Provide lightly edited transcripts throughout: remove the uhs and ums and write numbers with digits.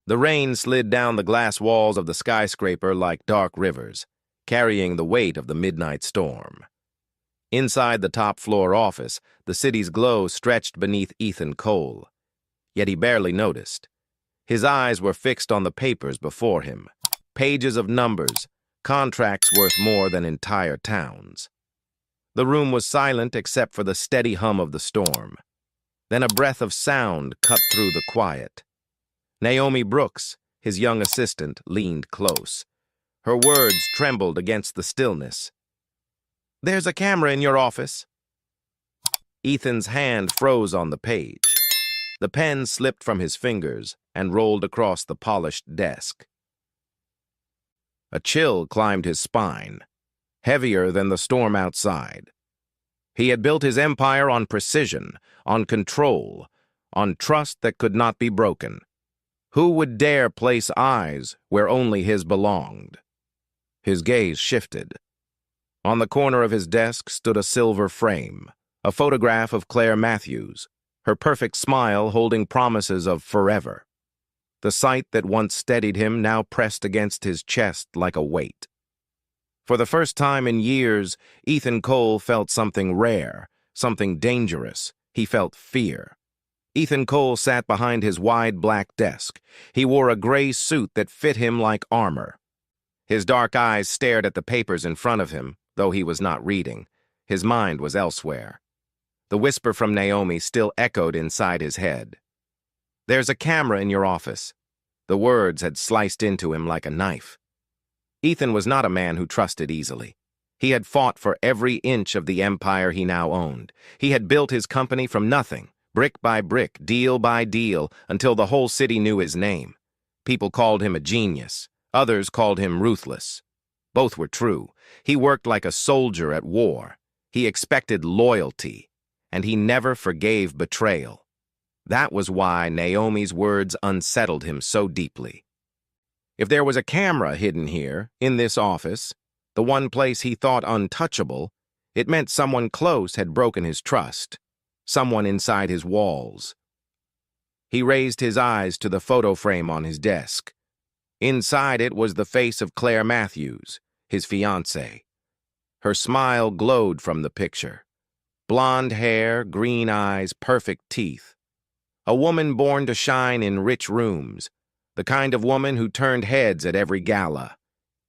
The rain slid down the glass walls of the skyscraper like dark rivers, carrying the weight of the midnight storm. Inside the top-floor office, the city's glow stretched beneath Ethan Cole. Yet he barely noticed. His eyes were fixed on the papers before him. Pages of numbers, contracts worth more than entire towns. The room was silent except for the steady hum of the storm. Then a breath of sound cut through the quiet. Naomi Brooks, his young assistant, leaned close. Her words trembled against the stillness. "There's a camera in your office." Ethan's hand froze on the page. The pen slipped from his fingers and rolled across the polished desk. A chill climbed his spine, heavier than the storm outside. He had built his empire on precision, on control, on trust that could not be broken. Who would dare place eyes where only his belonged? His gaze shifted. On the corner of his desk stood a silver frame, a photograph of Claire Matthews, her perfect smile holding promises of forever. The sight that once steadied him now pressed against his chest like a weight. For the first time in years, Ethan Cole felt something rare, something dangerous. He felt fear. Ethan Cole sat behind his wide black desk. He wore a gray suit that fit him like armor. His dark eyes stared at the papers in front of him, though he was not reading. His mind was elsewhere. The whisper from Naomi still echoed inside his head. "There's a camera in your office." The words had sliced into him like a knife. Ethan was not a man who trusted easily. He had fought for every inch of the empire he now owned. He had built his company from nothing, brick by brick, deal by deal, until the whole city knew his name. People called him a genius. Others called him ruthless. Both were true. He worked like a soldier at war. He expected loyalty, and he never forgave betrayal. That was why Naomi's words unsettled him so deeply. If there was a camera hidden here, in this office, the one place he thought untouchable, it meant someone close had broken his trust, someone inside his walls. He raised his eyes to the photo frame on his desk. Inside it was the face of Claire Matthews, his fiancée. Her smile glowed from the picture. Blonde hair, green eyes, perfect teeth. A woman born to shine in rich rooms, the kind of woman who turned heads at every gala.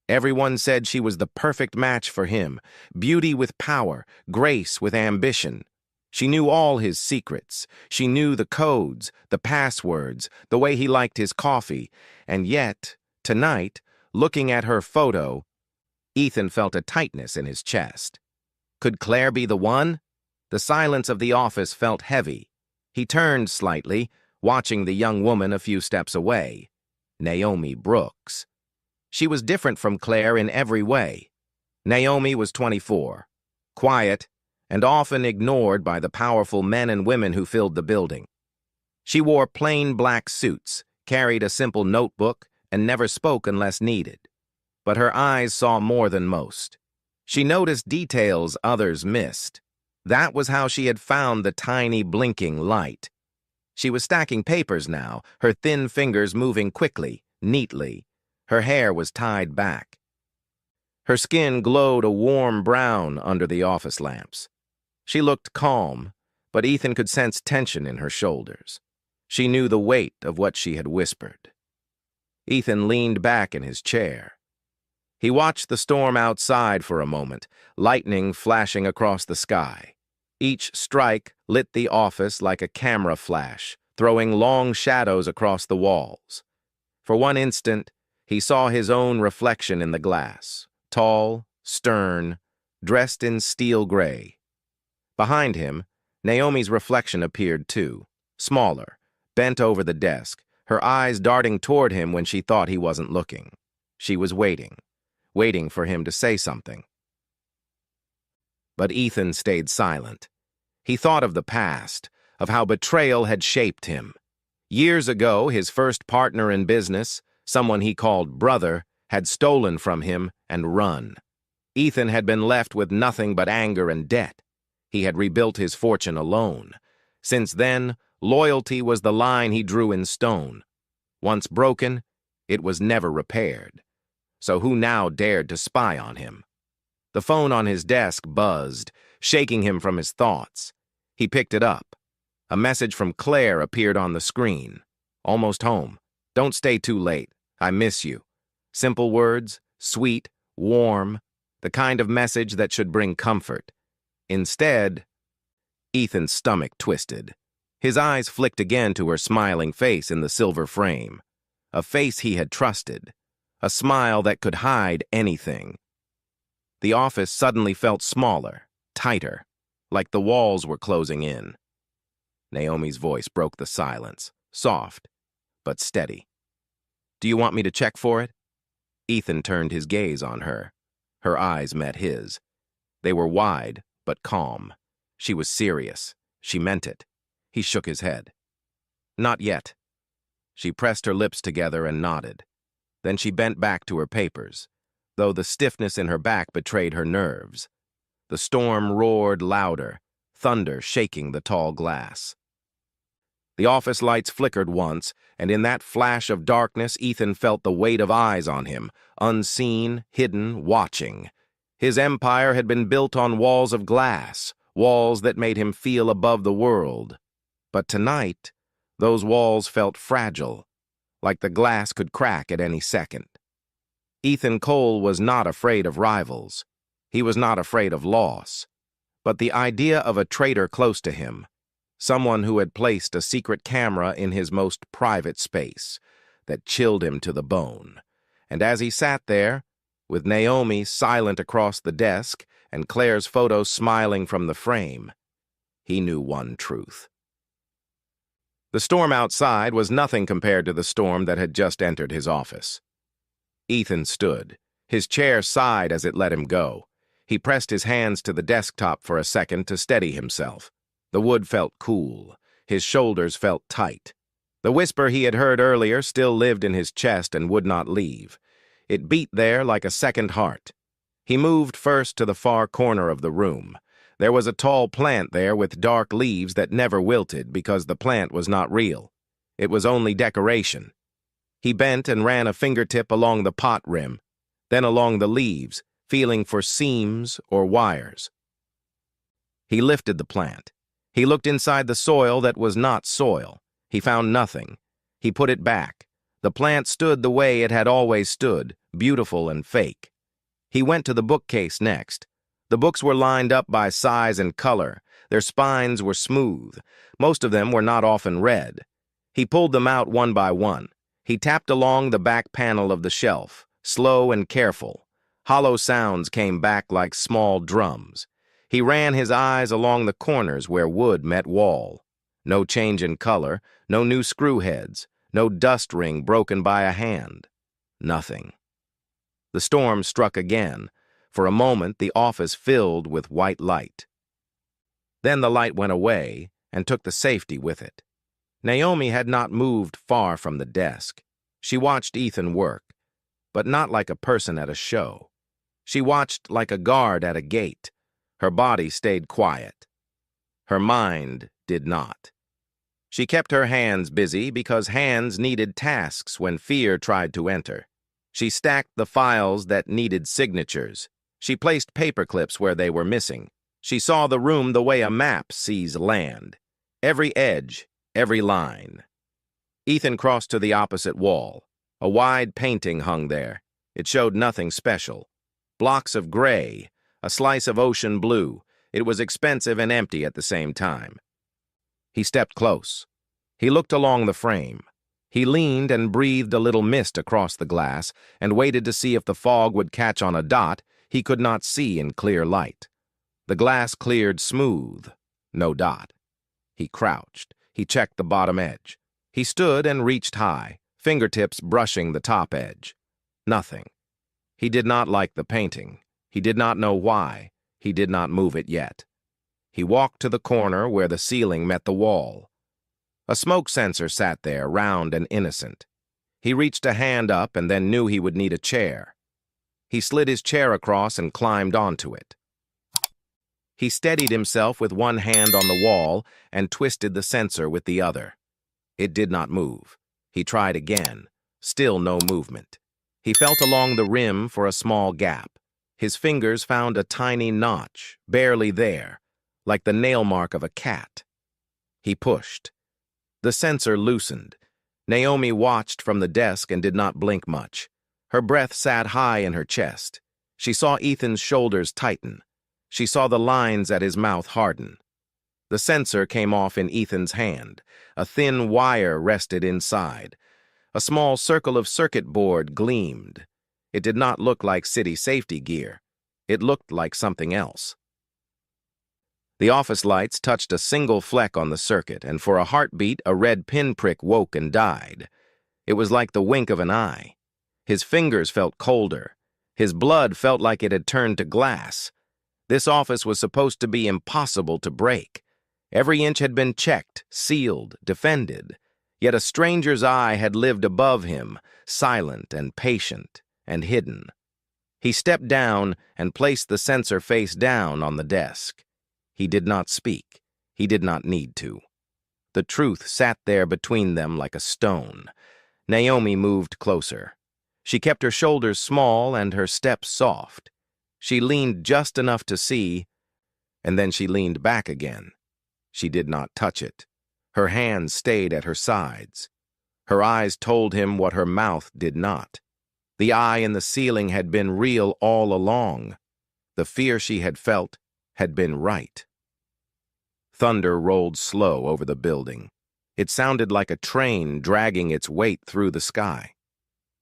Everyone said she was the perfect match for him, beauty with power, grace with ambition. She knew all his secrets. She knew the codes, the passwords, the way he liked his coffee. And yet, tonight, looking at her photo, Ethan felt a tightness in his chest. Could Claire be the one? The silence of the office felt heavy. He turned slightly, watching the young woman a few steps away. Naomi Brooks. She was different from Claire in every way. Naomi was 24, quiet, and often ignored by the powerful men and women who filled the building. She wore plain black suits, carried a simple notebook, and never spoke unless needed. But her eyes saw more than most. She noticed details others missed. That was how she had found the tiny blinking light. She was stacking papers now, her thin fingers moving quickly, neatly. Her hair was tied back. Her skin glowed a warm brown under the office lamps. She looked calm, but Ethan could sense tension in her shoulders. She knew the weight of what she had whispered. Ethan leaned back in his chair. He watched the storm outside for a moment, lightning flashing across the sky. Each strike lit the office like a camera flash, throwing long shadows across the walls. For one instant, he saw his own reflection in the glass, tall, stern, dressed in steel gray. Behind him, Naomi's reflection appeared too, smaller, bent over the desk, her eyes darting toward him when she thought he wasn't looking. She was waiting for him to say something. But Ethan stayed silent. He thought of the past, of how betrayal had shaped him. Years ago, his first partner in business, someone he called brother, had stolen from him and run. Ethan had been left with nothing but anger and debt. He had rebuilt his fortune alone. Since then, loyalty was the line he drew in stone. Once broken, it was never repaired. So who now dared to spy on him? The phone on his desk buzzed, shaking him from his thoughts. He picked it up. A message from Claire appeared on the screen. "Almost home. Don't stay too late. I miss you." Simple words, sweet, warm, the kind of message that should bring comfort. Instead, Ethan's stomach twisted. His eyes flicked again to her smiling face in the silver frame. A face he had trusted. A smile that could hide anything. The office suddenly felt smaller, tighter, like the walls were closing in. Naomi's voice broke the silence, soft, but steady. "Do you want me to check for it?" Ethan turned his gaze on her. Her eyes met his. They were wide, but calm. She was serious. She meant it. He shook his head. "Not yet." She pressed her lips together and nodded. Then she bent back to her papers, though the stiffness in her back betrayed her nerves. The storm roared louder, thunder shaking the tall glass. The office lights flickered once, and in that flash of darkness, Ethan felt the weight of eyes on him, unseen, hidden, watching. His empire had been built on walls of glass, walls that made him feel above the world. But tonight, those walls felt fragile, like the glass could crack at any second. Ethan Cole was not afraid of rivals. He was not afraid of loss. But the idea of a traitor close to him, someone who had placed a secret camera in his most private space, that chilled him to the bone. And as he sat there, with Naomi silent across the desk and Claire's photo smiling from the frame, he knew one truth. The storm outside was nothing compared to the storm that had just entered his office. Ethan stood. His chair sighed as it let him go. He pressed his hands to the desktop for a second to steady himself. The wood felt cool. His shoulders felt tight. The whisper he had heard earlier still lived in his chest and would not leave. It beat there like a second heart. He moved first to the far corner of the room. There was a tall plant there with dark leaves that never wilted because the plant was not real. It was only decoration. He bent and ran a fingertip along the pot rim, then along the leaves, feeling for seams or wires. He lifted the plant. He looked inside the soil that was not soil. He found nothing. He put it back. The plant stood the way it had always stood, beautiful and fake. He went to the bookcase next. The books were lined up by size and color. Their spines were smooth. Most of them were not often read. He pulled them out one by one. He tapped along the back panel of the shelf, slow and careful. Hollow sounds came back like small drums. He ran his eyes along the corners where wood met wall. No change in color, no new screw heads, no dust ring broken by a hand. Nothing. The storm struck again. For a moment, the office filled with white light. Then the light went away and took the safety with it. Naomi had not moved far from the desk. She watched Ethan work, but not like a person at a show. She watched like a guard at a gate. Her body stayed quiet. Her mind did not. She kept her hands busy because hands needed tasks when fear tried to enter. She stacked the files that needed signatures. She placed paper clips where they were missing. She saw the room the way a map sees land. Every edge, every line. Ethan crossed to the opposite wall. A wide painting hung there. It showed nothing special. Blocks of gray, a slice of ocean blue. It was expensive and empty at the same time. He stepped close. He looked along the frame. He leaned and breathed a little mist across the glass and waited to see if the fog would catch on a dot he could not see in clear light. The glass cleared smooth. No dot. He crouched. He checked the bottom edge. He stood and reached high, fingertips brushing the top edge. Nothing. He did not like the painting. He did not know why. He did not move it yet. He walked to the corner where the ceiling met the wall. A smoke sensor sat there, round and innocent. He reached a hand up and then knew he would need a chair. He slid his chair across and climbed onto it. He steadied himself with one hand on the wall and twisted the sensor with the other. It did not move. He tried again. Still no movement. He felt along the rim for a small gap. His fingers found a tiny notch, barely there, like the nail mark of a cat. He pushed. The sensor loosened. Naomi watched from the desk and did not blink much. Her breath sat high in her chest. She saw Ethan's shoulders tighten. She saw the lines at his mouth harden. The sensor came off in Ethan's hand. A thin wire rested inside. A small circle of circuit board gleamed. It did not look like city safety gear. It looked like something else. The office lights touched a single fleck on the circuit, and for a heartbeat, a red pinprick woke and died. It was like the wink of an eye. His fingers felt colder. His blood felt like it had turned to glass. This office was supposed to be impossible to break. Every inch had been checked, sealed, defended. Yet a stranger's eye had lived above him, silent and patient and hidden. He stepped down and placed the sensor face down on the desk. He did not speak. He did not need to. The truth sat there between them like a stone. Naomi moved closer. She kept her shoulders small and her steps soft. She leaned just enough to see, and then she leaned back again. She did not touch it. Her hands stayed at her sides. Her eyes told him what her mouth did not. The eye in the ceiling had been real all along. The fear she had felt had been right. Thunder rolled slow over the building. It sounded like a train dragging its weight through the sky.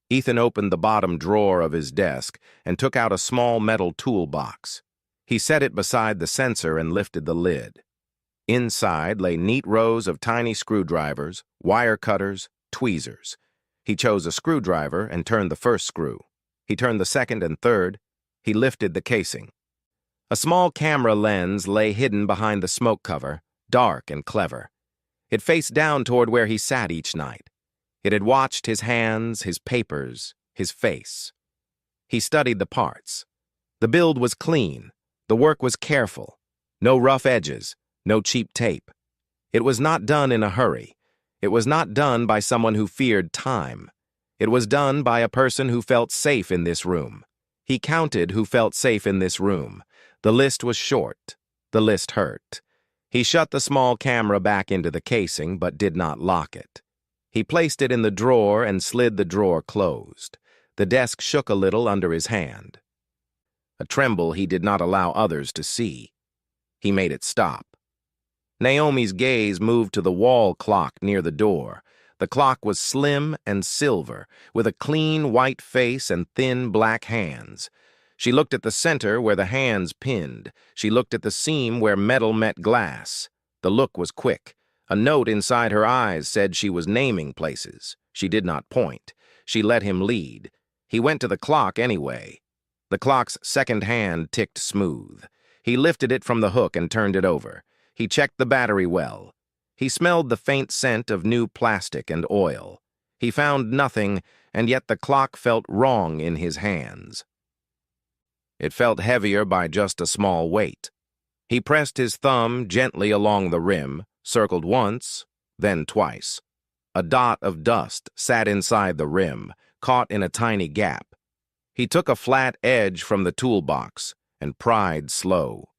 Ethan opened the bottom drawer of his desk and took out a small metal toolbox. He set it beside the sensor and lifted the lid. Inside lay neat rows of tiny screwdrivers, wire cutters, tweezers. He chose a screwdriver and turned the first screw. He turned the second and third. He lifted the casing. A small camera lens lay hidden behind the smoke cover, dark and clever. It faced down toward where he sat each night. It had watched his hands, his papers, his face. He studied the parts. The build was clean. The work was careful. No rough edges, no cheap tape. It was not done in a hurry. It was not done by someone who feared time. It was done by a person who felt safe in this room. He counted who felt safe in this room. The list was short. The list hurt. He shut the small camera back into the casing, but did not lock it. He placed it in the drawer and slid the drawer closed. The desk shook a little under his hand. A tremble he did not allow others to see. He made it stop. Naomi's gaze moved to the wall clock near the door. The clock was slim and silver, with a clean white face and thin black hands. She looked at the center where the hands pinned. She looked at the seam where metal met glass. The look was quick. A note inside her eyes said she was naming places. She did not point. She let him lead. He went to the clock anyway. The clock's second hand ticked smooth. He lifted it from the hook and turned it over. He checked the battery well. He smelled the faint scent of new plastic and oil. He found nothing, and yet the clock felt wrong in his hands. It felt heavier by just a small weight. He pressed his thumb gently along the rim, circled once, then twice. A dot of dust sat inside the rim, caught in a tiny gap. He took a flat edge from the toolbox and pried slow.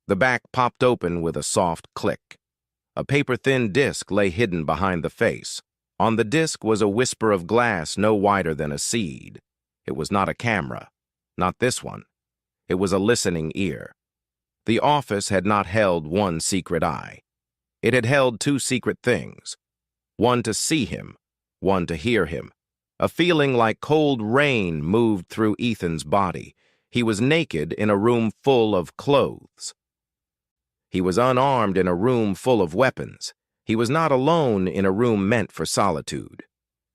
The back popped open with a soft click. A paper-thin disc lay hidden behind the face. On the disc was a whisper of glass no wider than a seed. It was not a camera. Not this one. It was a listening ear. The office had not held one secret eye. It had held two secret things. One to see him, one to hear him. A feeling like cold rain moved through Ethan's body. He was naked in a room full of clothes. He was unarmed in a room full of weapons. He was not alone in a room meant for solitude.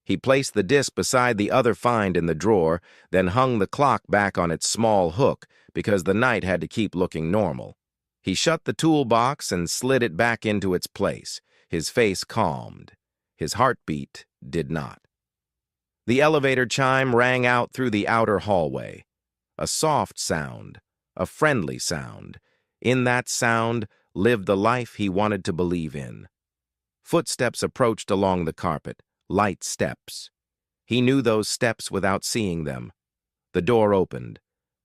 He placed the disc beside the other find in the drawer, then hung the clock back on its small hook because the night had to keep looking normal. He shut the toolbox and slid it back into its place. His face calmed. His heartbeat did not. The elevator chime rang out through the outer hallway. A soft sound, a friendly sound. In that sound lived the life he wanted to believe in. Footsteps approached along the carpet, light steps. He knew those steps without seeing them. The door opened.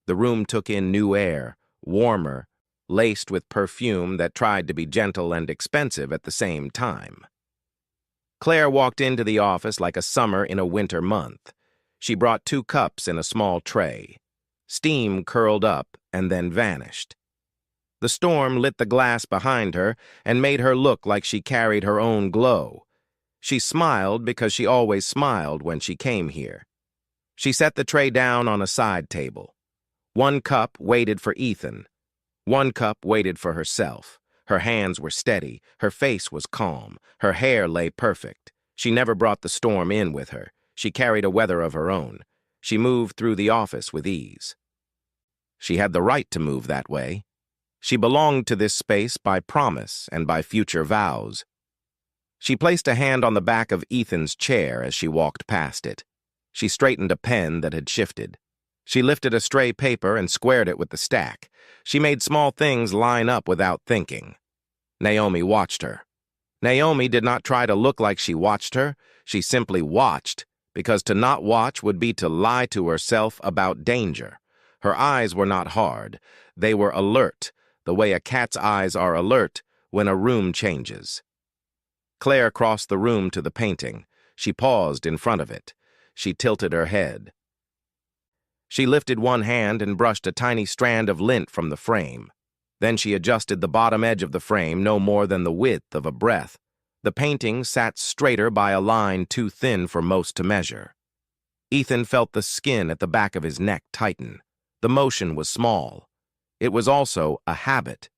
The room took in new air, warmer, laced with perfume that tried to be gentle and expensive at the same time. Claire walked into the office like a summer in a winter month. She brought 2 cups in a small tray. Steam curled up and then vanished. The storm lit the glass behind her and made her look like she carried her own glow. She smiled because she always smiled when she came here. She set the tray down on a side table. 1 cup waited for Ethan. 1 cup waited for herself. Her hands were steady. Her face was calm. Her hair lay perfect. She never brought the storm in with her. She carried a weather of her own. She moved through the office with ease. She had the right to move that way. She belonged to this space by promise and by future vows. She placed a hand on the back of Ethan's chair as she walked past it. She straightened a pen that had shifted. She lifted a stray paper and squared it with the stack. She made small things line up without thinking. Naomi watched her. Naomi did not try to look like she watched her. She simply watched, because to not watch would be to lie to herself about danger. Her eyes were not hard. They were alert, the way a cat's eyes are alert when a room changes. Claire crossed the room to the painting. She paused in front of it. She tilted her head. She lifted one hand and brushed a tiny strand of lint from the frame. Then she adjusted the bottom edge of the frame no more than the width of a breath. The painting sat straighter by a line too thin for most to measure. Ethan felt the skin at the back of his neck tighten. The motion was small. It was also a habit.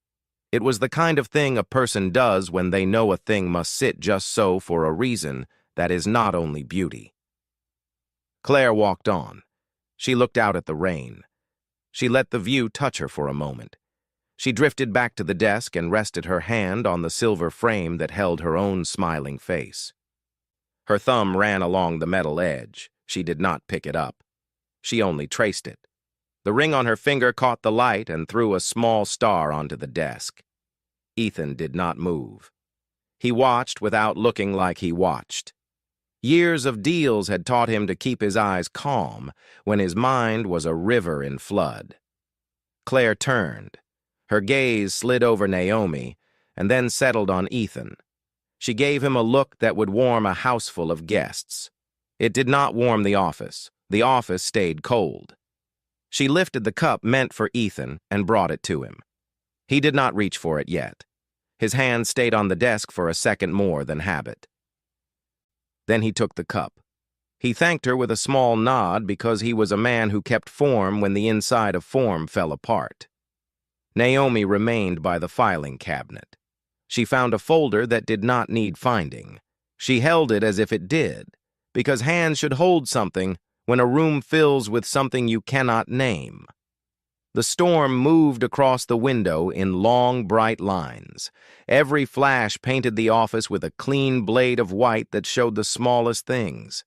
It was the kind of thing a person does when they know a thing must sit just so for a reason that is not only beauty. Claire walked on. She looked out at the rain. She let the view touch her for a moment. She drifted back to the desk and rested her hand on the silver frame that held her own smiling face. Her thumb ran along the metal edge. She did not pick it up. She only traced it. The ring on her finger caught the light and threw a small star onto the desk. Ethan did not move. He watched without looking like he watched. Years of deals had taught him to keep his eyes calm when his mind was a river in flood. Claire turned. Her gaze slid over Naomi and then settled on Ethan. She gave him a look that would warm a house full of guests. It did not warm the office. The office stayed cold. She lifted the cup meant for Ethan and brought it to him. He did not reach for it yet. His hand stayed on the desk for a second more than habit. Then he took the cup. He thanked her with a small nod because he was a man who kept form when the inside of form fell apart. Naomi remained by the filing cabinet. She found a folder that did not need finding. She held it as if it did, because hands should hold something when a room fills with something you cannot name. The storm moved across the window in long, bright lines. Every flash painted the office with a clean blade of white that showed the smallest things.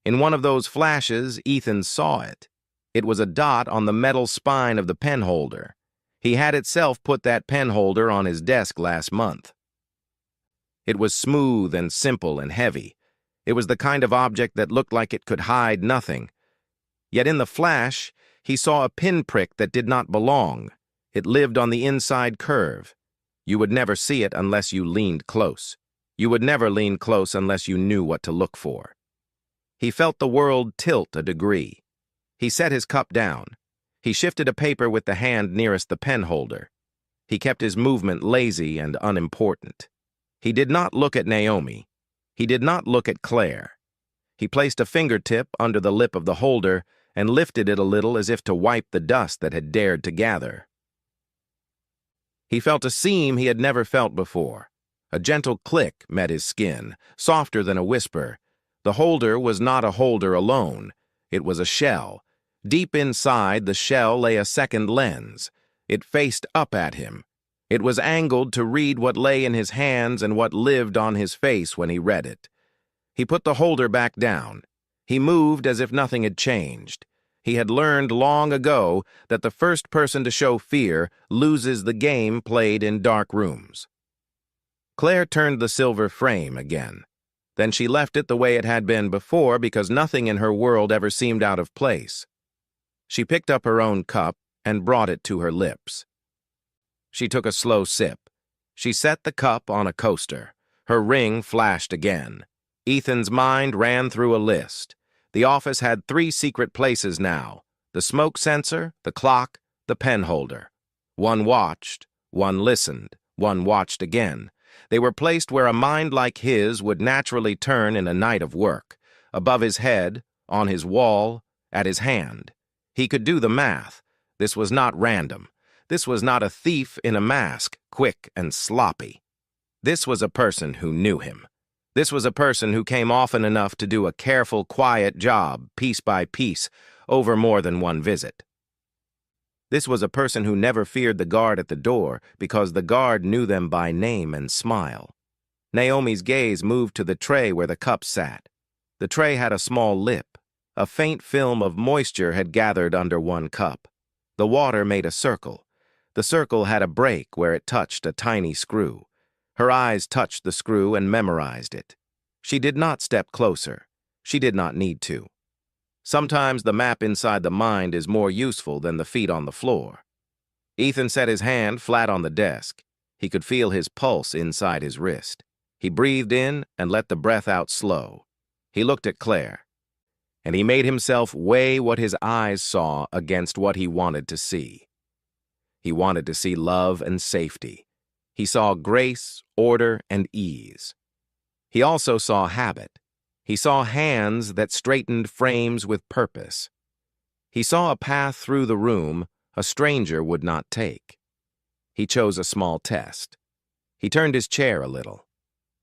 In one of those flashes, Ethan saw it. It was a dot on the metal spine of the pen holder. He had itself put that pen holder on his desk last month. It was smooth and simple and heavy. It was the kind of object that looked like it could hide nothing. Yet in the flash, he saw a pinprick that did not belong. It lived on the inside curve. You would never see it unless you leaned close. You would never lean close unless you knew what to look for. He felt the world tilt a degree. He set his cup down. He shifted a paper with the hand nearest the pen holder. He kept his movement lazy and unimportant. He did not look at Naomi. He did not look at Claire. He placed a fingertip under the lip of the holder and lifted it a little as if to wipe the dust that had dared to gather. He felt a seam he had never felt before. A gentle click met his skin, softer than a whisper. The holder was not a holder alone. It was a shell. Deep inside the shell lay a second lens. It faced up at him. It was angled to read what lay in his hands and what lived on his face when he read it. He put the holder back down. He moved as if nothing had changed. He had learned long ago that the first person to show fear loses the game played in dark rooms. Claire turned the silver frame again. Then she left it the way it had been before because nothing in her world ever seemed out of place. She picked up her own cup and brought it to her lips. She took a slow sip. She set the cup on a coaster. Her ring flashed again. Ethan's mind ran through a list. The office had 3 secret places now: the smoke sensor, the clock, the pen holder. One watched, one listened, one watched again. They were placed where a mind like his would naturally turn in a night of work: above his head, on his wall, at his hand. He could do the math. This was not random. This was not a thief in a mask, quick and sloppy. This was a person who knew him. This was a person who came often enough to do a careful, quiet job, piece by piece, over more than one visit. This was a person who never feared the guard at the door because the guard knew them by name and smile. Naomi's gaze moved to the tray where the cups sat. The tray had a small lip. A faint film of moisture had gathered under one cup. The water made a circle. The circle had a break where it touched a tiny screw. Her eyes touched the screw and memorized it. She did not step closer. She did not need to. Sometimes the map inside the mind is more useful than the feet on the floor. Ethan set his hand flat on the desk. He could feel his pulse inside his wrist. He breathed in and let the breath out slow. He looked at Claire, and he made himself weigh what his eyes saw against what he wanted to see. He wanted to see love and safety. He saw grace, order, and ease. He also saw habit. He saw hands that straightened frames with purpose. He saw a path through the room a stranger would not take. He chose a small test. He turned his chair a little.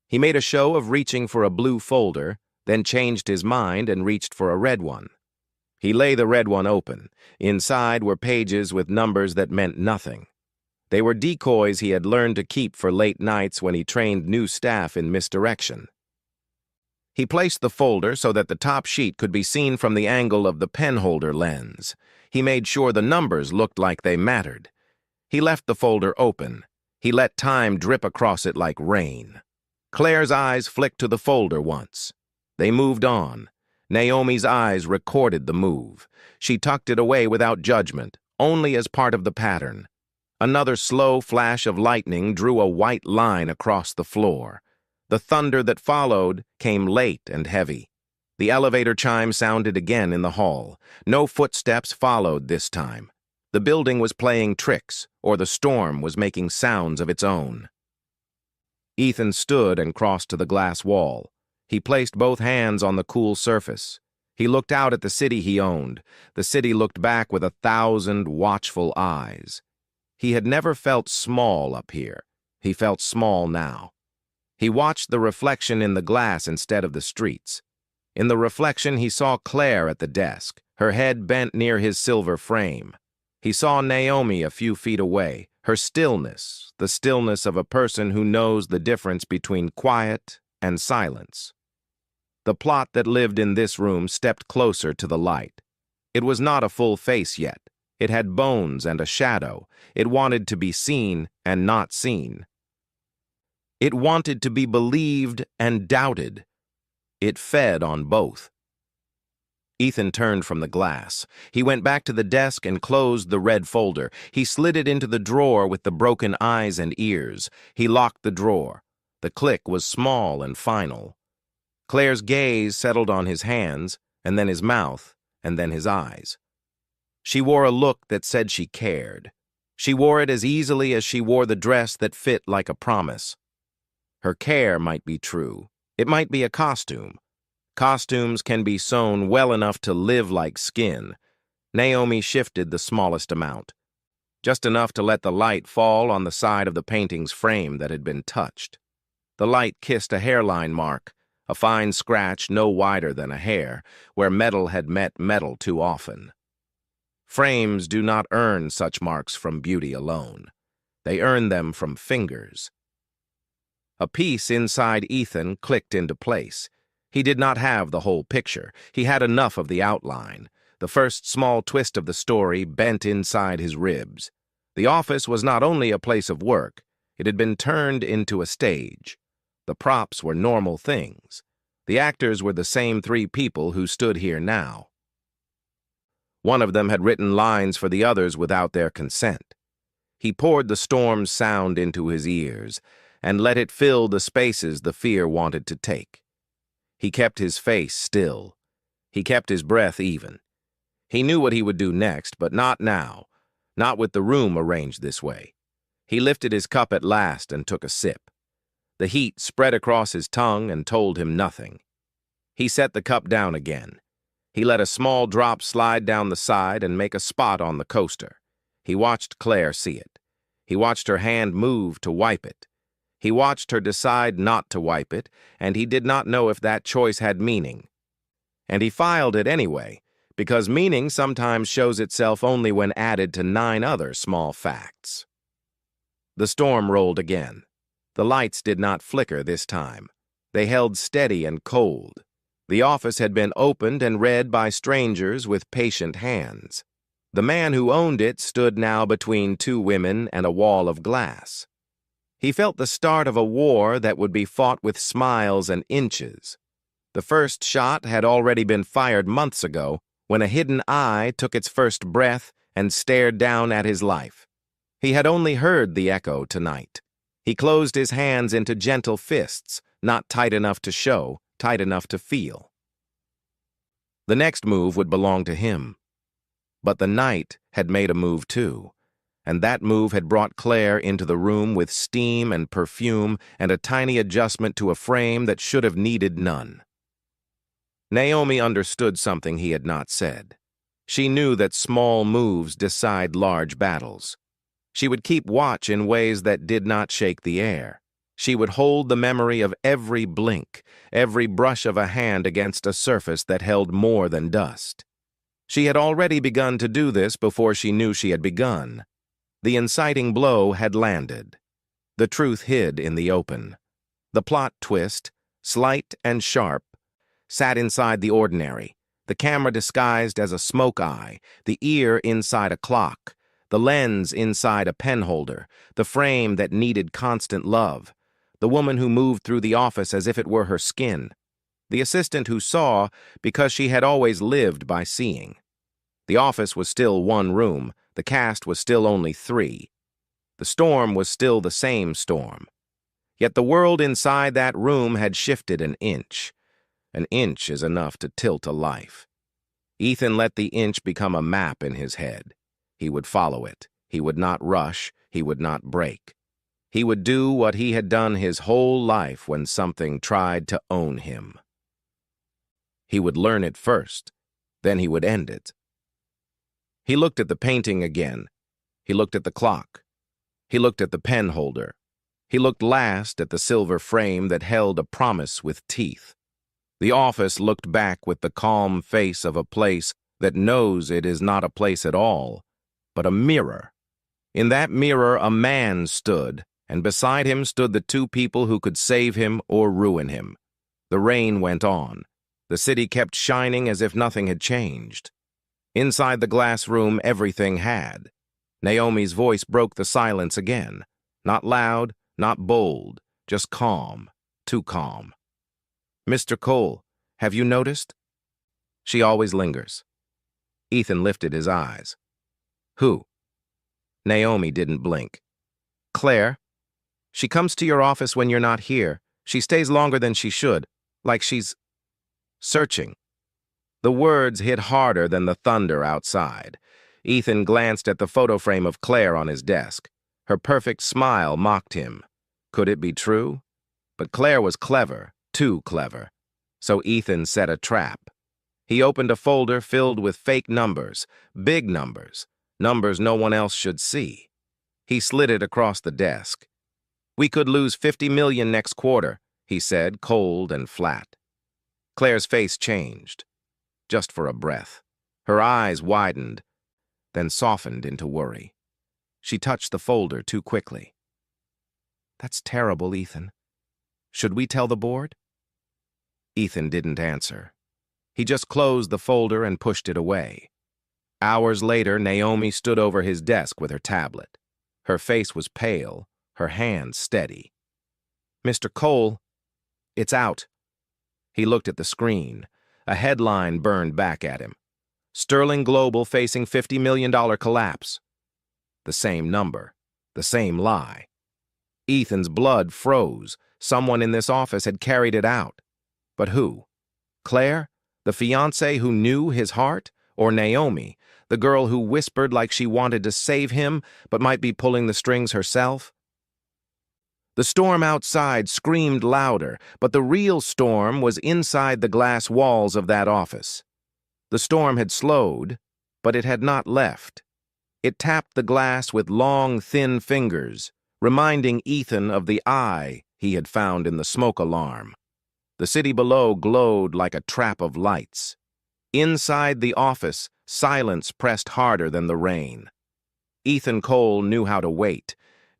He made a show of reaching for a blue folder, then changed his mind and reached for a red one. He lay the red one open. Inside were pages with numbers that meant nothing. They were decoys he had learned to keep for late nights when he trained new staff in misdirection. He placed the folder so that the top sheet could be seen from the angle of the penholder lens. He made sure the numbers looked like they mattered. He left the folder open. He let time drip across it like rain. Claire's eyes flicked to the folder once. They moved on. Naomi's eyes recorded the move. She tucked it away without judgment, only as part of the pattern. Another slow flash of lightning drew a white line across the floor. The thunder that followed came late and heavy. The elevator chime sounded again in the hall. No footsteps followed this time. The building was playing tricks, or the storm was making sounds of its own. Ethan stood and crossed to the glass wall. He placed both hands on the cool surface. He looked out at the city he owned. The city looked back with 1,000 watchful eyes. He had never felt small up here. He felt small now. He watched the reflection in the glass instead of the streets. In the reflection, he saw Claire at the desk, her head bent near his silver frame. He saw Naomi a few feet away, her stillness, the stillness of a person who knows the difference between quiet and silence. The plot that lived in this room stepped closer to the light. It was not a full face yet. It had bones and a shadow. It wanted to be seen and not seen. It wanted to be believed and doubted. It fed on both. Ethan turned from the glass. He went back to the desk and closed the red folder. He slid it into the drawer with the broken eyes and ears. He locked the drawer. The click was small and final. Claire's gaze settled on his hands, and then his mouth, and then his eyes. She wore a look that said she cared. She wore it as easily as she wore the dress that fit like a promise. Her care might be true. It might be a costume. Costumes can be sewn well enough to live like skin. Naomi shifted the smallest amount, just enough to let the light fall on the side of the painting's frame that had been touched. The light kissed a hairline mark, a fine scratch no wider than a hair, where metal had met metal too often. Frames do not earn such marks from beauty alone. They earn them from fingers. A piece inside Ethan clicked into place. He did not have the whole picture. He had enough of the outline. The first small twist of the story bent inside his ribs. The office was not only a place of work, it had been turned into a stage. The props were normal things. The actors were the same three people who stood here now. One of them had written lines for the others without their consent. He poured the storm's sound into his ears and let it fill the spaces the fear wanted to take. He kept his face still. He kept his breath even. He knew what he would do next, but not now, not with the room arranged this way. He lifted his cup at last and took a sip. The heat spread across his tongue and told him nothing. He set the cup down again. He let a small drop slide down the side and make a spot on the coaster. He watched Claire see it. He watched her hand move to wipe it. He watched her decide not to wipe it, and he did not know if that choice had meaning. And he filed it anyway, because meaning sometimes shows itself only when added to 9 other small facts. The storm rolled again. The lights did not flicker this time. They held steady and cold. The office had been opened and read by strangers with patient hands. The man who owned it stood now between 2 women and a wall of glass. He felt the start of a war that would be fought with smiles and inches. The first shot had already been fired months ago when a hidden eye took its first breath and stared down at his life. He had only heard the echo tonight. He closed his hands into gentle fists, not tight enough to show, tight enough to feel. The next move would belong to him. But the night had made a move too, and that move had brought Claire into the room with steam and perfume and a tiny adjustment to a frame that should have needed none. Naomi understood something he had not said. She knew that small moves decide large battles. She would keep watch in ways that did not shake the air. She would hold the memory of every blink, every brush of a hand against a surface that held more than dust. She had already begun to do this before she knew she had begun. The inciting blow had landed. The truth hid in the open. The plot twist, slight and sharp, sat inside the ordinary, the camera disguised as a smoke eye, the ear inside a clock, the lens inside a pen holder, the frame that needed constant love, the woman who moved through the office as if it were her skin, the assistant who saw because she had always lived by seeing. The office was still 1 room, the cast was still only 3. The storm was still the same storm. Yet the world inside that room had shifted an inch. An inch is enough to tilt a life. Ethan let the inch become a map in his head. He would follow it. He would not rush. He would not break. He would do what he had done his whole life when something tried to own him. He would learn it first, then he would end it. He looked at the painting again. He looked at the clock. He looked at the pen holder. He looked last at the silver frame that held a promise with teeth. The office looked back with the calm face of a place that knows it is not a place at all, but a mirror. In that mirror a man stood, and beside him stood the 2 people who could save him or ruin him. The rain went on. The city kept shining as if nothing had changed. Inside the glass room, everything had. Naomi's voice broke the silence again. Not loud, not bold, just calm, too calm. "Mr. Cole, have you noticed?" She always lingers. Ethan lifted his eyes. "Who?" Naomi didn't blink. "Claire. She comes to your office when you're not here. She stays longer than she should, like she's searching." The words hit harder than the thunder outside. Ethan glanced at the photo frame of Claire on his desk. Her perfect smile mocked him. Could it be true? But Claire was clever, too clever. So Ethan set a trap. He opened a folder filled with fake numbers, big numbers, numbers no one else should see. He slid it across the desk. "We could lose 50 million next quarter," he said, cold and flat. Claire's face changed. Just for a breath. Her eyes widened, then softened into worry. She touched the folder too quickly. "That's terrible, Ethan. Should we tell the board?" Ethan didn't answer. He just closed the folder and pushed it away. Hours later, Naomi stood over his desk with her tablet. Her face was pale, her hands steady. "Mr. Cole, it's out." He looked at the screen. A headline burned back at him. Sterling Global facing $50 million collapse. The same number. The same lie. Ethan's blood froze. Someone in this office had carried it out. But who? Claire? The fiancée who knew his heart? Or Naomi, the girl who whispered like she wanted to save him but might be pulling the strings herself? The storm outside screamed louder, but the real storm was inside the glass walls of that office. The storm had slowed, but it had not left. It tapped the glass with long, thin fingers, reminding Ethan of the eye he had found in the smoke alarm. The city below glowed like a trap of lights. Inside the office, silence pressed harder than the rain. Ethan Cole knew how to wait.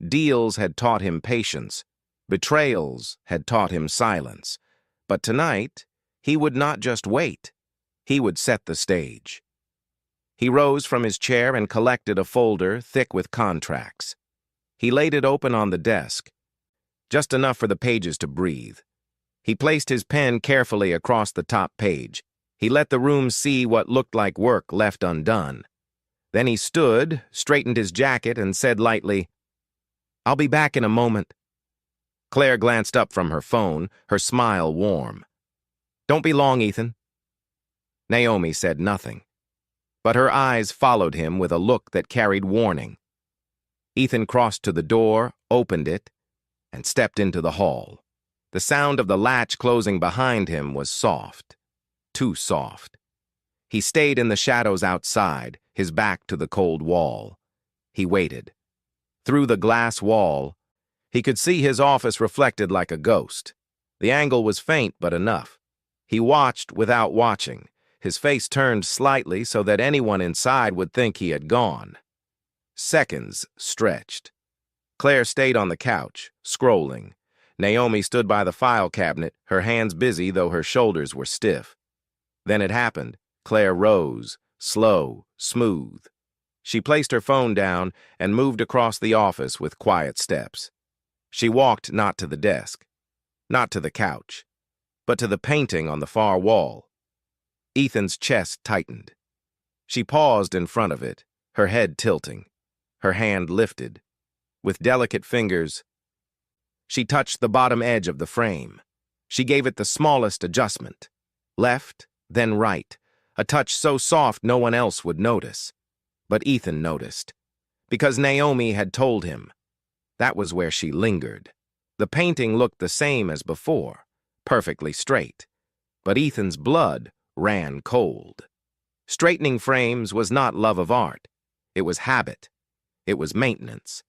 Deals had taught him patience. Betrayals had taught him silence. But tonight, he would not just wait. He would set the stage. He rose from his chair and collected a folder thick with contracts. He laid it open on the desk, just enough for the pages to breathe. He placed his pen carefully across the top page. He let the room see what looked like work left undone. Then he stood, straightened his jacket, and said lightly, "I'll be back in a moment." Claire glanced up from her phone, her smile warm. "Don't be long, Ethan." Naomi said nothing, but her eyes followed him with a look that carried warning. Ethan crossed to the door, opened it, and stepped into the hall. The sound of the latch closing behind him was soft, too soft. He stayed in the shadows outside, his back to the cold wall. He waited. Through the glass wall, he could see his office reflected like a ghost. The angle was faint but enough. He watched without watching, his face turned slightly so that anyone inside would think he had gone. Seconds stretched. Claire stayed on the couch, scrolling. Naomi stood by the file cabinet, her hands busy though her shoulders were stiff. Then it happened. Claire rose, slow, smooth. She placed her phone down and moved across the office with quiet steps. She walked not to the desk, not to the couch, but to the painting on the far wall. Ethan's chest tightened. She paused in front of it, her head tilting, her hand lifted. With delicate fingers, she touched the bottom edge of the frame. She gave it the smallest adjustment. Left, then right, a touch so soft no one else would notice. But Ethan noticed, because Naomi had told him. That was where she lingered. The painting looked the same as before, perfectly straight. But Ethan's blood ran cold. Straightening frames was not love of art. It was habit. It was maintenance.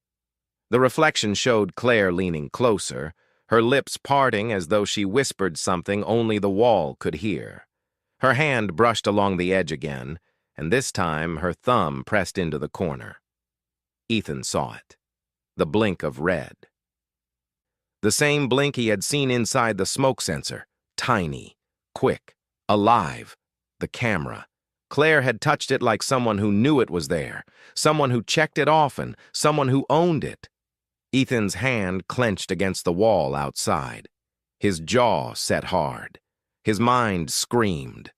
The reflection showed Claire leaning closer, her lips parting as though she whispered something only the wall could hear. Her hand brushed along the edge again, and this time her thumb pressed into the corner. Ethan saw it. The blink of red. The same blink he had seen inside the smoke sensor. Tiny, quick, alive. The camera. Claire had touched it like someone who knew it was there, someone who checked it often, someone who owned it. Ethan's hand clenched against the wall outside. His jaw set hard. His mind screamed.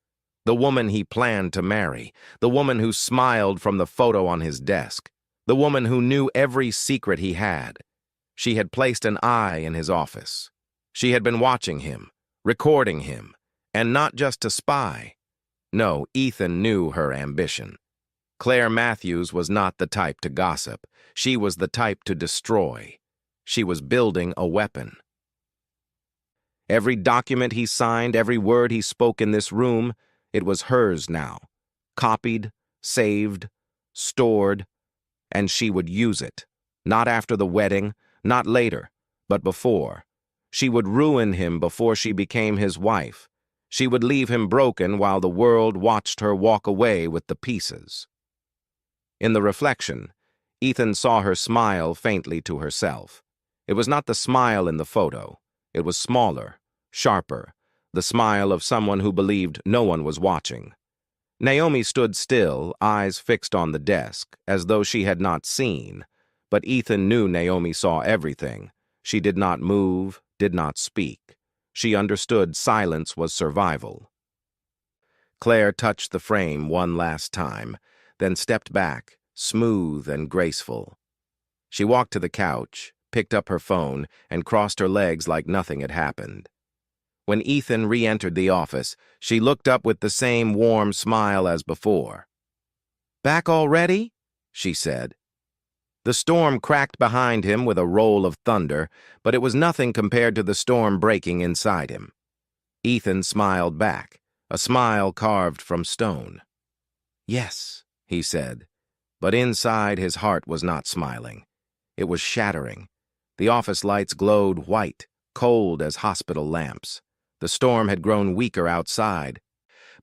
The woman he planned to marry, the woman who smiled from the photo on his desk, the woman who knew every secret he had. She had placed an eye in his office. She had been watching him, recording him, and not just to spy. No, Ethan knew her ambition. Claire Matthews was not the type to gossip. She was the type to destroy. She was building a weapon. Every document he signed, every word he spoke in this room, it was hers now. Copied, saved, stored, and she would use it. Not after the wedding, not later, but before. She would ruin him before she became his wife. She would leave him broken while the world watched her walk away with the pieces. In the reflection, Ethan saw her smile faintly to herself. It was not the smile in the photo. It was smaller, sharper, the smile of someone who believed no one was watching. Naomi stood still, eyes fixed on the desk, as though she had not seen, but Ethan knew Naomi saw everything. She did not move, did not speak. She understood silence was survival. Claire touched the frame one last time, then stepped back, smooth and graceful. She walked to the couch, picked up her phone, and crossed her legs like nothing had happened. When Ethan re-entered the office, she looked up with the same warm smile as before. "Back already?" she said. The storm cracked behind him with a roll of thunder, but it was nothing compared to the storm breaking inside him. Ethan smiled back, a smile carved from stone. "Yes," he said, but inside his heart was not smiling. It was shattering. The office lights glowed white, cold as hospital lamps. The storm had grown weaker outside.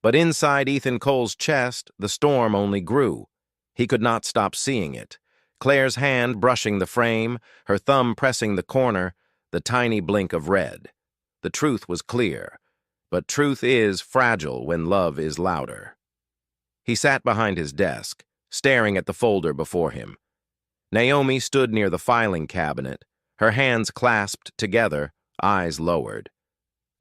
But inside Ethan Cole's chest, the storm only grew. He could not stop seeing it. Claire's hand brushing the frame, her thumb pressing the corner, the tiny blink of red. The truth was clear, but truth is fragile when love is louder. He sat behind his desk, staring at the folder before him. Naomi stood near the filing cabinet, her hands clasped together, eyes lowered.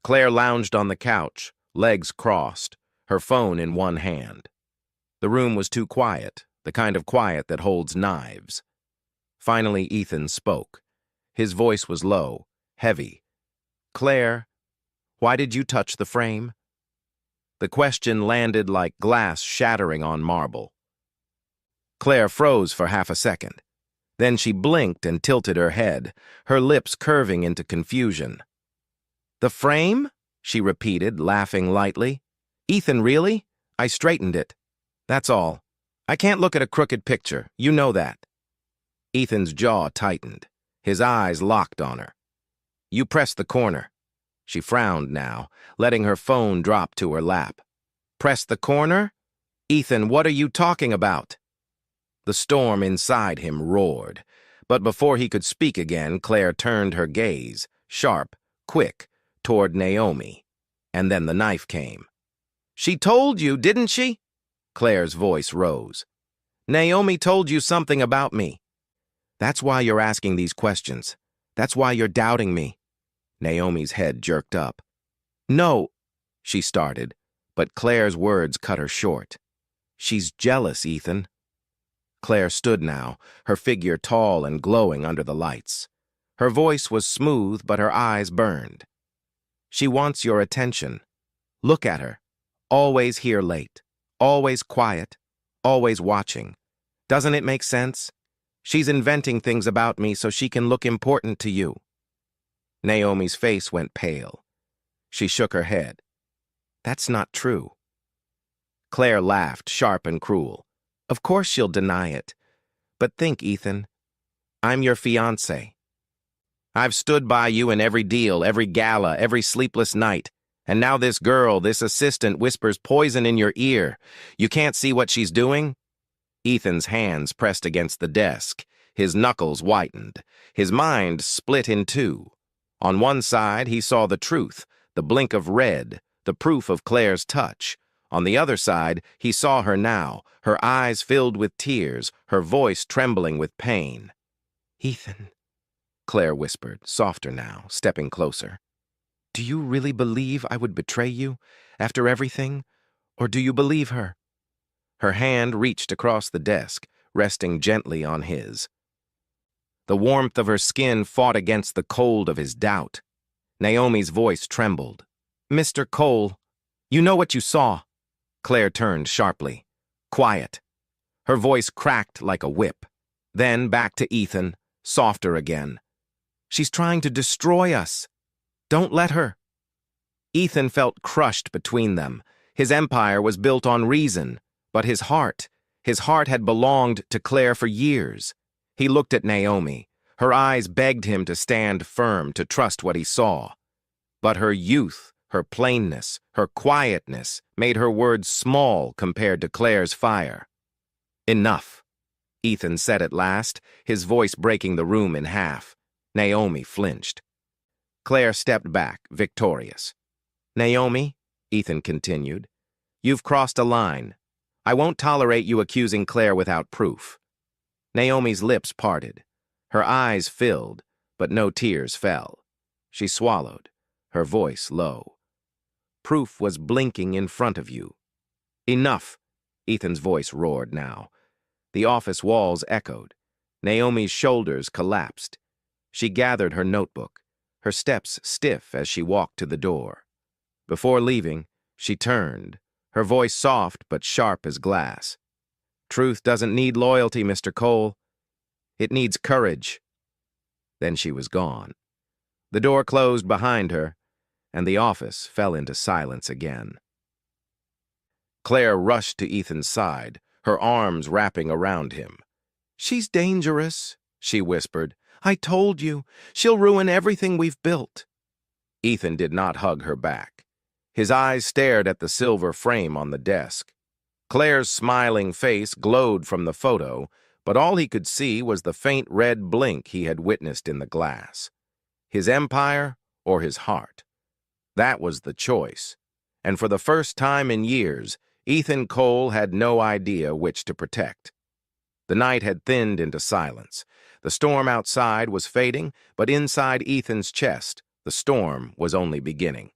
Claire lounged on the couch, legs crossed, her phone in one hand. The room was too quiet, the kind of quiet that holds knives. Finally, Ethan spoke. His voice was low, heavy. "Claire, why did you touch the frame?" The question landed like glass shattering on marble. Claire froze for half a second. Then she blinked and tilted her head, her lips curving into confusion. "The frame?" she repeated, laughing lightly. "Ethan, really? I straightened it. That's all. I can't look at a crooked picture, you know that." Ethan's jaw tightened. His eyes locked on her. "You pressed the corner." She frowned now, letting her phone drop to her lap. "Press the corner? Ethan, what are you talking about?" The storm inside him roared. But before he could speak again, Claire turned her gaze, sharp, quick, toward Naomi. And then the knife came. "She told you, didn't she?" Claire's voice rose. "Naomi told you something about me. That's why you're asking these questions. That's why you're doubting me." Naomi's head jerked up. "No," she started, but Claire's words cut her short. "She's jealous, Ethan." Claire stood now, her figure tall and glowing under the lights. Her voice was smooth, but her eyes burned. "She wants your attention. Look at her. Always here late. Always quiet. Always watching. Doesn't it make sense? She's inventing things about me so she can look important to you." Naomi's face went pale. She shook her head. "That's not true." Claire laughed, sharp and cruel. "Of course she'll deny it. But think, Ethan. I'm your fiancé. I've stood by you in every deal, every gala, every sleepless night. And now this girl, this assistant, whispers poison in your ear. You can't see what she's doing?" Ethan's hands pressed against the desk. His knuckles whitened. His mind split in two. On one side, he saw the truth, the blink of red, the proof of Claire's touch. On the other side, he saw her now, her eyes filled with tears, her voice trembling with pain. "Ethan," Claire whispered, softer now, stepping closer. "Do you really believe I would betray you, after everything? Or do you believe her?" Her hand reached across the desk, resting gently on his. The warmth of her skin fought against the cold of his doubt. Naomi's voice trembled. "Mr. Cole, you know what you saw." Claire turned sharply. "Quiet." Her voice cracked like a whip. Then back to Ethan, softer again. "She's trying to destroy us. Don't let her." Ethan felt crushed between them. His empire was built on reason, but his heart had belonged to Claire for years. He looked at Naomi. Her eyes begged him to stand firm, to trust what he saw. But her youth, her plainness, her quietness made her words small compared to Claire's fire. "Enough," Ethan said at last, his voice breaking the room in half. Naomi flinched. Claire stepped back, victorious. "Naomi," Ethan continued, "you've crossed a line. I won't tolerate you accusing Claire without proof." Naomi's lips parted. Her eyes filled, but no tears fell. She swallowed. her voice low. Proof was blinking in front of you. Enough, Ethan's voice roared now. The office walls echoed. Naomi's shoulders collapsed. She gathered her notebook, her steps stiff as she walked to the door. Before leaving, she turned, her voice soft but sharp as glass. Truth doesn't need loyalty, Mr. Cole. It needs courage. Then she was gone. The door closed behind her, and the office fell into silence again. Claire rushed to Ethan's side, her arms wrapping around him. "She's dangerous," she whispered. "I told you, she'll ruin everything we've built." Ethan did not hug her back. His eyes stared at the silver frame on the desk. Claire's smiling face glowed from the photo, but all he could see was the faint red blink he had witnessed in the glass. His empire or his heart? That was the choice, and for the first time in years, Ethan Cole had no idea which to protect. The night had thinned into silence. The storm outside was fading, but inside Ethan's chest, the storm was only beginning.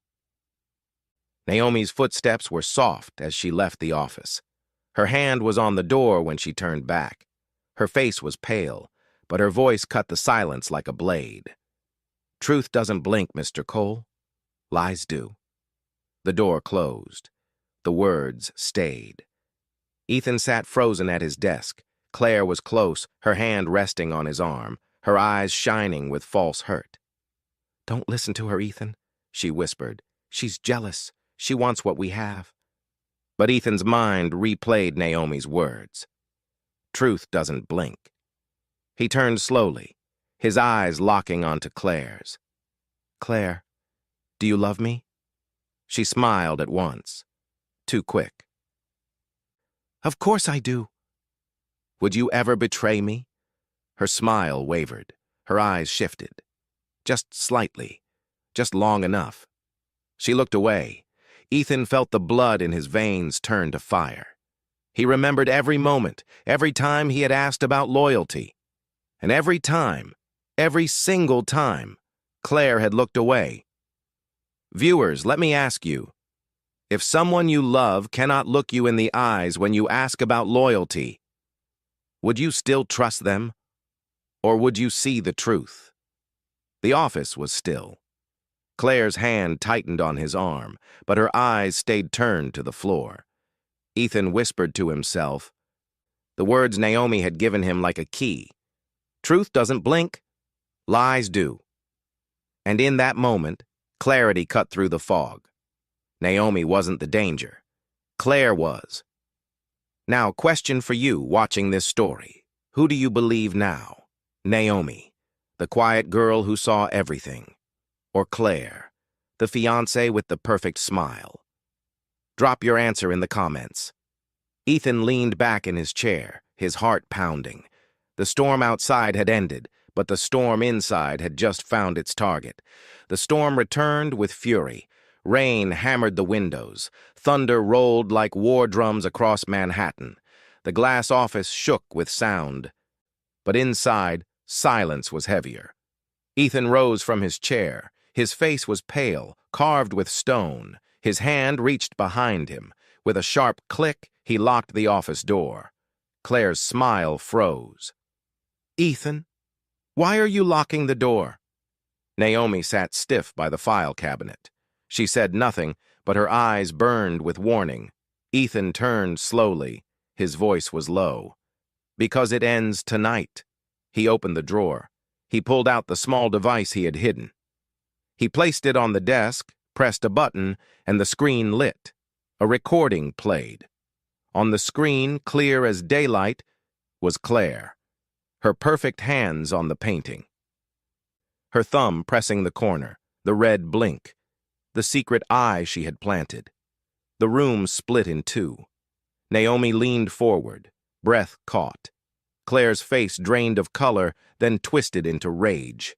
Naomi's footsteps were soft as she left the office. Her hand was on the door when she turned back. Her face was pale, but her voice cut the silence like a blade. "Truth doesn't blink, Mr. Cole. Lies do." The door closed. The words stayed. Ethan sat frozen at his desk. Claire was close, her hand resting on his arm, her eyes shining with false hurt. "Don't listen to her, Ethan," she whispered. "She's jealous. She wants what we have." But Ethan's mind replayed Naomi's words. Truth doesn't blink. He turned slowly, his eyes locking onto Claire's. "Claire, do you love me?" She smiled at once. Too quick. "Of course I do." "Would you ever betray me?" Her smile wavered. Her eyes shifted. Just slightly. Just long enough. She looked away. Ethan felt the blood in his veins turn to fire. He remembered every moment, every time he had asked about loyalty. And every time, every single time, Claire had looked away. Viewers, let me ask you, if someone you love cannot look you in the eyes when you ask about loyalty, would you still trust them? Or would you see the truth? The office was still. Claire's hand tightened on his arm, but her eyes stayed turned to the floor. Ethan whispered to himself, the words Naomi had given him like a key. Truth doesn't blink, lies do. And in that moment, clarity cut through the fog. Naomi wasn't the danger. Claire was. Now, question for you watching this story. Who do you believe now? Naomi, the quiet girl who saw everything. Or Claire, the fiancé with the perfect smile? Drop your answer in the comments. Ethan leaned back in his chair, his heart pounding. The storm outside had ended, but the storm inside had just found its target. The storm returned with fury. Rain hammered the windows. Thunder rolled like war drums across Manhattan. The glass office shook with sound. But inside, silence was heavier. Ethan rose from his chair. His face was pale, carved with stone. His hand reached behind him. With a sharp click, he locked the office door. Claire's smile froze. "Ethan, why are you locking the door?" Naomi sat stiff by the file cabinet. She said nothing, but her eyes burned with warning. Ethan turned slowly. His voice was low. "Because it ends tonight." He opened the drawer. He pulled out the small device he had hidden. He placed it on the desk, pressed a button, and the screen lit. A recording played. On the screen, clear as daylight, was Claire, her perfect hands on the painting. Her thumb pressing the corner, the red blink, the secret eye she had planted. The room split in two. Naomi leaned forward, breath caught. Claire's face drained of color, then twisted into rage.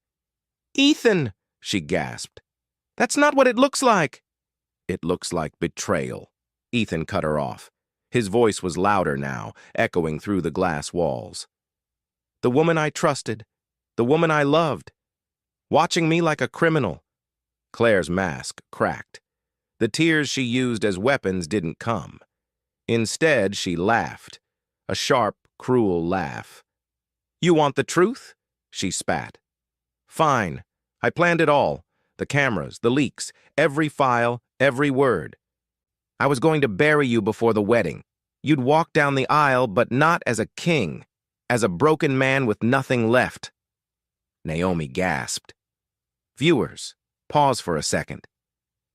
"Ethan!" she gasped. "That's not what it looks like." "It looks like betrayal." Ethan cut her off. His voice was louder now, echoing through the glass walls. "The woman I trusted, the woman I loved, watching me like a criminal. Claire's mask cracked. The tears she used as weapons didn't come. Instead, she laughed. A sharp, cruel laugh. "You want the truth?" she spat. "Fine. I planned it all. The cameras, the leaks, every file, every word. I was going to bury you before the wedding. You'd walk down the aisle, but not as a king, as a broken man with nothing left." Naomi gasped. Viewers, pause for a second.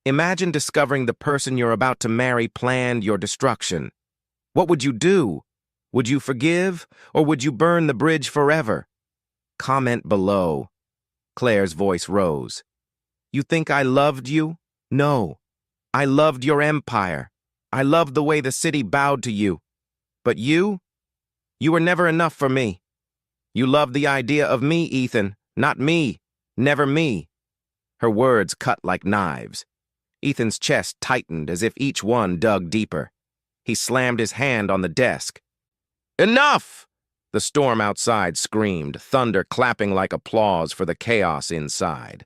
Imagine discovering the person you're about to marry planned your destruction. What would you do? Would you forgive, or would you burn the bridge forever? Comment below. Claire's voice rose. "You think I loved you? No. I loved your empire. I loved the way the city bowed to you. But you were never enough for me. You loved the idea of me, Ethan, not me. Never me." Her words cut like knives. Ethan's chest tightened as if each one dug deeper. He slammed his hand on the desk. "Enough!" The storm outside screamed, thunder clapping like applause for the chaos inside.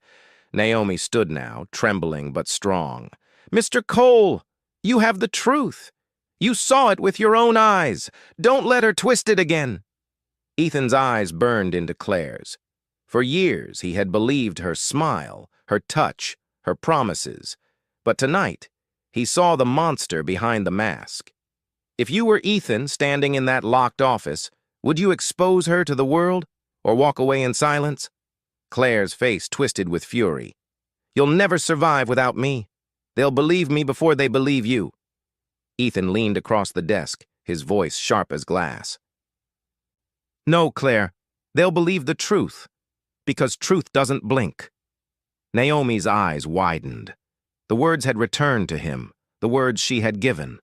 Naomi stood now, trembling but strong. "Mr. Cole, you have the truth. You saw it with your own eyes. Don't let her twist it again." Ethan's eyes burned into Claire's. For years he had believed her smile, her touch, her promises. But tonight, he saw the monster behind the mask. If you were Ethan standing in that locked office, would you expose her to the world or walk away in silence? Claire's face twisted with fury. "You'll never survive without me. They'll believe me before they believe you." Ethan leaned across the desk, his voice sharp as glass. "No, Claire, they'll believe the truth, because truth doesn't blink." Naomi's eyes widened. The words had returned to him, the words she had given.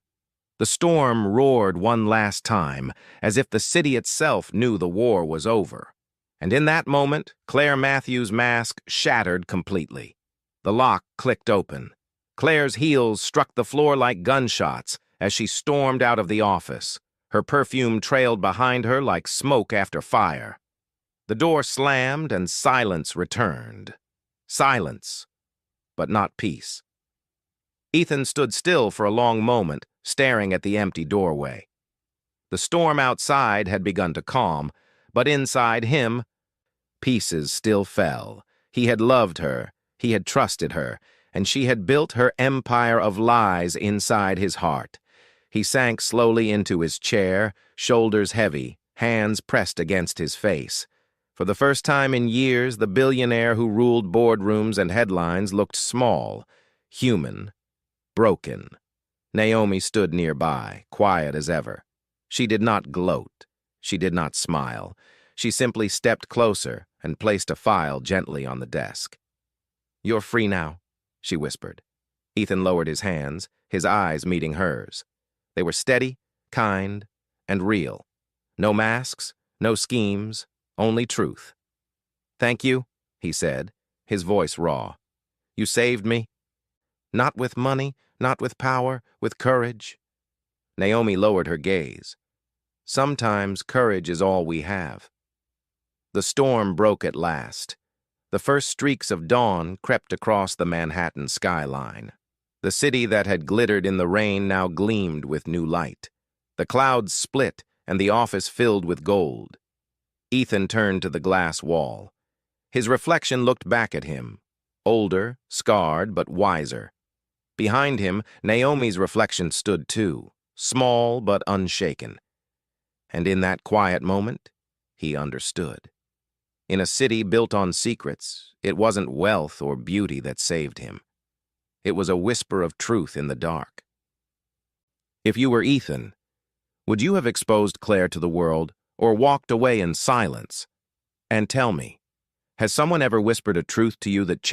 The storm roared one last time, as if the city itself knew the war was over. And in that moment, Claire Matthews' mask shattered completely. The lock clicked open. Claire's heels struck the floor like gunshots as she stormed out of the office. Her perfume trailed behind her like smoke after fire. The door slammed and silence returned. Silence, but not peace. Ethan stood still for a long moment, staring at the empty doorway. The storm outside had begun to calm, but inside him, pieces still fell. He had loved her, he had trusted her, and she had built her empire of lies inside his heart. He sank slowly into his chair, shoulders heavy, hands pressed against his face. For the first time in years, the billionaire who ruled boardrooms and headlines looked small, human, broken. Naomi stood nearby, quiet as ever. She did not gloat. She did not smile. She simply stepped closer and placed a file gently on the desk. "You're free now," she whispered. Ethan lowered his hands, his eyes meeting hers. They were steady, kind, and real. No masks, no schemes, only truth. "Thank you," he said, his voice raw. "You saved me. Not with money, not with power, with courage." Naomi lowered her gaze. "Sometimes courage is all we have." The storm broke at last. The first streaks of dawn crept across the Manhattan skyline. The city that had glittered in the rain now gleamed with new light. The clouds split, and the office filled with gold. Ethan turned to the glass wall. His reflection looked back at him, older, scarred, but wiser. Behind him, Naomi's reflection stood too, small but unshaken. And in that quiet moment, he understood. In a city built on secrets, it wasn't wealth or beauty that saved him. It was a whisper of truth in the dark. If you were Ethan, would you have exposed Claire to the world or walked away in silence? And tell me, has someone ever whispered a truth to you that changed